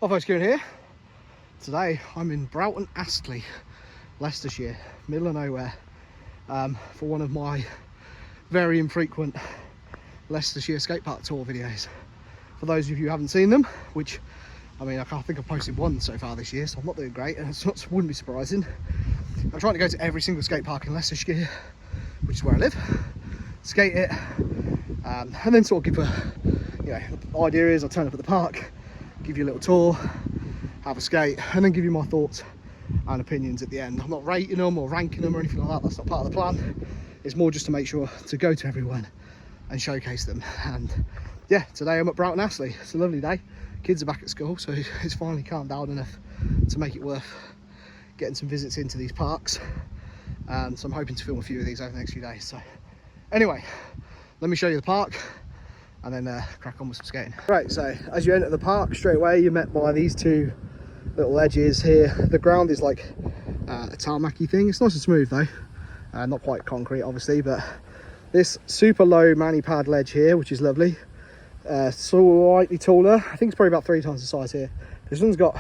Hi folks, Kieran here. Today I'm in Broughton Astley, Leicestershire, middle of nowhere, for one of my very infrequent Leicestershire skatepark tour videos. For those of you who haven't seen them, which I mean, I think I've posted one so far this year, so I'm not doing great, and it wouldn't be surprising. I'm trying to go to every single skate park in Leicestershire, which is where I live, skate it, and then sort of give the idea is I'll turn up at the park, give you a little tour, have a skate, and then give you my thoughts and opinions at the end. I'm not rating them or ranking them or anything like that. That's not part of the plan. It's more just to make sure to go to everyone and showcase them. And yeah, today I'm at Broughton Astley. It's a lovely day. Kids are back at school, so it's finally calmed down enough to make it worth getting some visits into these parks. So I'm hoping to film a few of these over the next few days. So anyway, let me show you the park and then crack on with some skating. Right, so as you enter the park, straight away you're met by these two little ledges here. The ground is like a tarmac-y thing. It's nice and smooth though, not quite concrete obviously, but this super low mani pad ledge here, which is lovely, slightly taller. I think it's probably about 3 times the size here. This one's got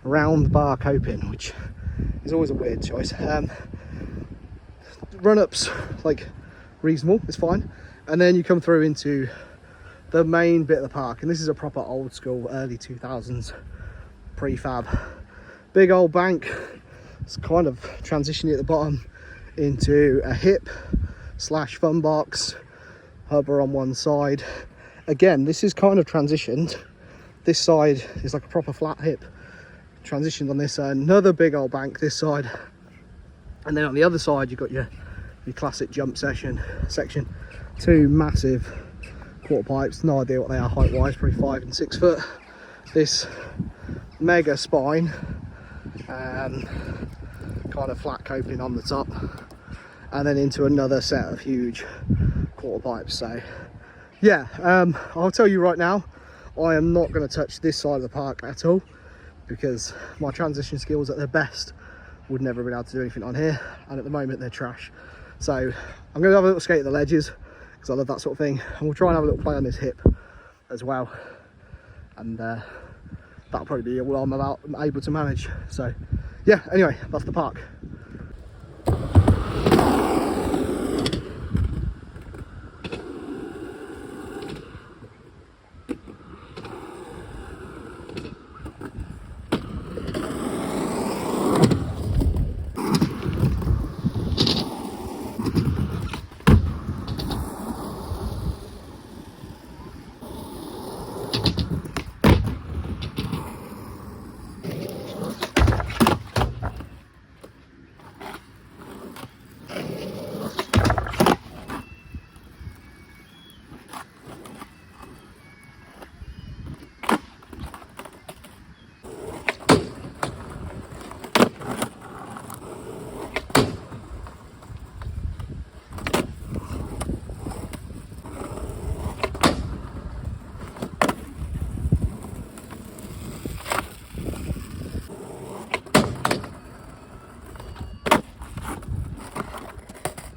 round bar coping, which is always a weird choice. Run-ups like reasonable, it's fine, and then you come through into the main bit of the park, and this is a proper old school early 2000s prefab big old bank. It's kind of transitioning at the bottom into a hip slash fun box, hubber on one side. Again, this is kind of transitioned. This side is like a proper flat hip, transitioned on this side. Another big old bank this side, and then on the other side you've got your classic jump section. 2 massive quarter pipes, no idea what they are height wise, probably 5 and 6 foot. This mega spine, kind of flat coping on the top, and then into another set of huge quarter pipes. So yeah, I'll tell you right now, I am not going to touch this side of the park at all, because my transition skills at their best would never have been able to do anything on here, and at the moment they're trash. So I'm going to have a little skate at the ledges, because I love that sort of thing, and we'll try and have a little play on this hip as well, and that'll probably be all I'm able to manage. So yeah, anyway, that's the park.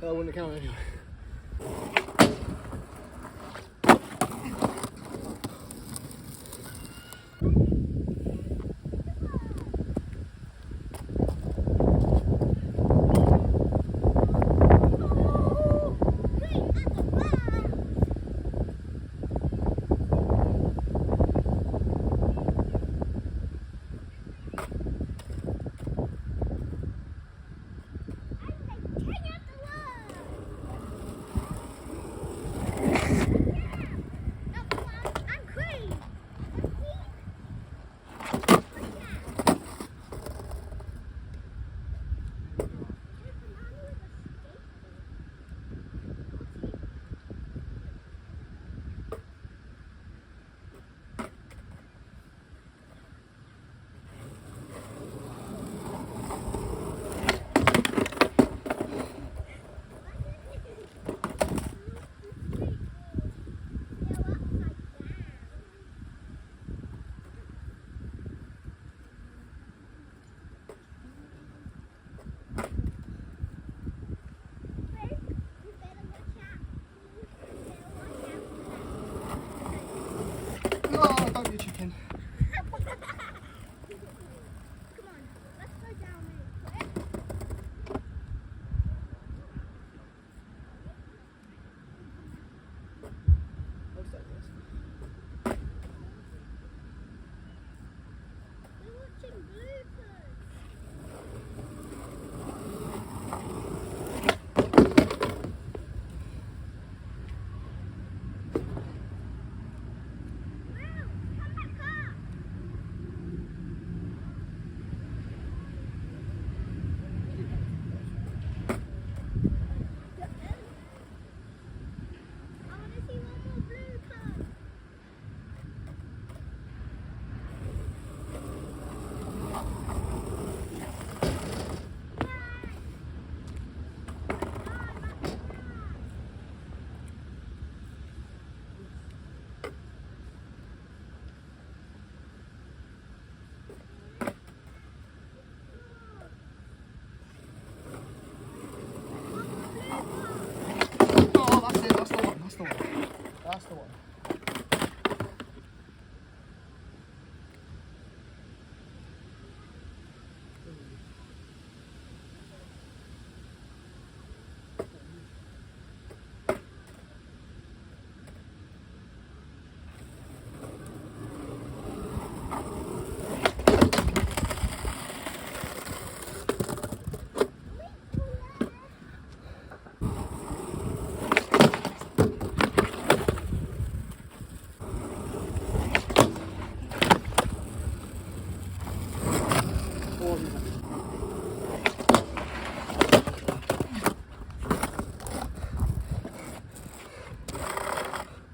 I wouldn't count anyway.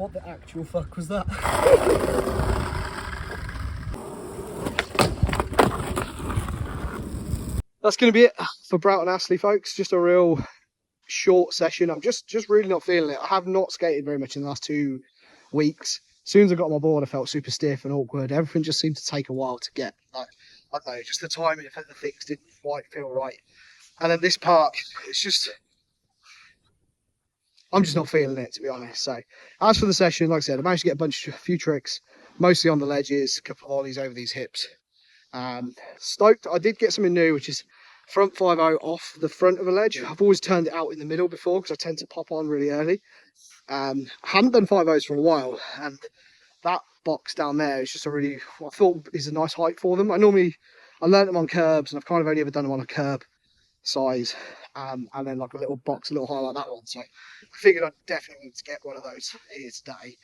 What the actual fuck was that? That's going to be it for Broughton Astley, folks. Just a real short session. I'm just really not feeling it. I have not skated very much in the last 2 weeks. As soon as I got on my board, I felt super stiff and awkward. Everything just seemed to take a while to get. Like, I don't know, just the timing of the things didn't quite feel right. And then this park, it's just, I'm just not feeling it, to be honest. So, as for the session, like I said, I managed to get a few tricks, mostly on the ledges, a couple of ollies over these hips. Stoked. I did get something new, which is front 5-0 off the front of a ledge. I've always turned it out in the middle before because I tend to pop on really early. I hadn't done 5-0s for a while, and that box down there is just a really, what I thought is a nice height for them. I learned them on curbs, and I've kind of only ever done them on a curb size, and then like a little box a little higher like that one. So I figured I'd definitely need to get one of those here today.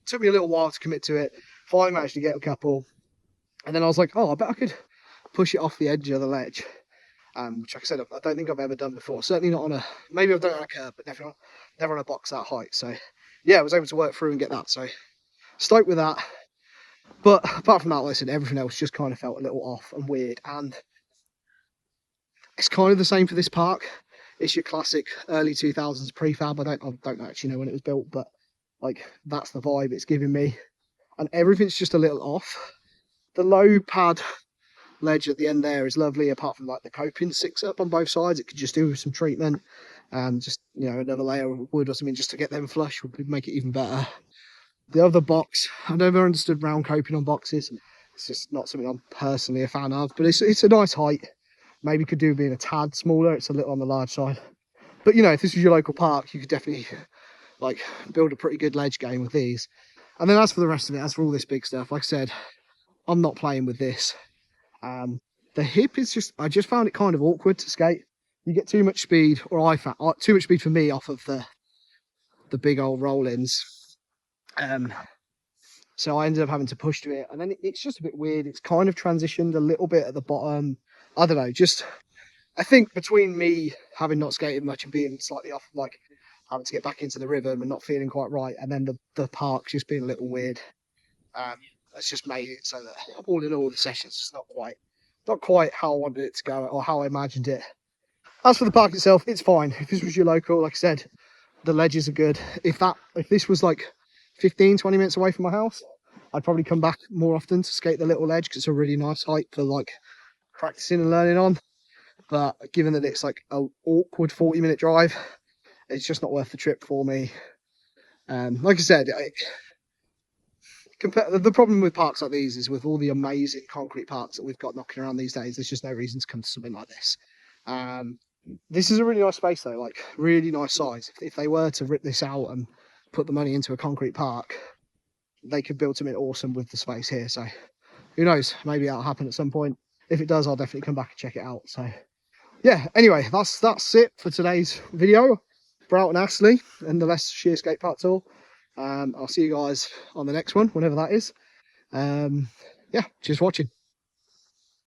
Took me a little while to commit to it. Finally managed to get a couple, and then I was like, oh, I bet I could push it off the edge of the ledge, which, like I said, I don't think I've ever done before. Certainly not on a, maybe I've done it on a curb, but never on a box that height. So yeah, I was able to work through and get that. So stoked with that. But apart from that, listen, everything else just kind of felt a little off and weird. And it's kind of the same for this park. It's your classic early 2000s prefab. I don't actually know when it was built, but like that's the vibe it's giving me. And everything's just a little off. The low pad ledge at the end there is lovely, apart from like the coping sticks up on both sides. It could just do with some treatment, and just, you know, another layer of wood or something just to get them flush would make it even better. The other box, I've never understood round coping on boxes. It's just not something I'm personally a fan of, but it's a nice height. Maybe could do being a tad smaller. It's a little on the large side, but you know, if this was your local park, you could definitely like build a pretty good ledge game with these. And then as for the rest of it, as for all this big stuff, like I said, I'm not playing with this. The hip is just, I just found it kind of awkward to skate. You get too much speed, or I found too much speed for me off of the big old roll-ins. So I ended up having to push to it, and then it's just a bit weird. It's kind of transitioned a little bit at the bottom. I don't know, just, I think between me having not skated much and being slightly off, like having to get back into the rhythm and not feeling quite right, and then the park just being a little weird. That's just made it so that all in all, the session's just not quite how I wanted it to go or how I imagined it. As for the park itself, it's fine. If this was your local, like I said, the ledges are good. If this was like 15-20 minutes away from my house, I'd probably come back more often to skate the little ledge because it's a really nice height for like practicing and learning on. But given that it's like an awkward 40-minute drive, it's just not worth the trip for me. Like I said, the problem with parks like these is with all the amazing concrete parks that we've got knocking around these days, there's just no reason to come to something like this. This is a really nice space though, like really nice size. If they were to rip this out and put the money into a concrete park, they could build something awesome with the space here. So who knows, maybe that'll happen at some point. If it does, I'll definitely come back and check it out. So yeah, anyway, that's it for today's video. Broughton Astley and the Leicestershire Skatepark tour. I'll see you guys on the next one, whenever that is. Yeah, just watching.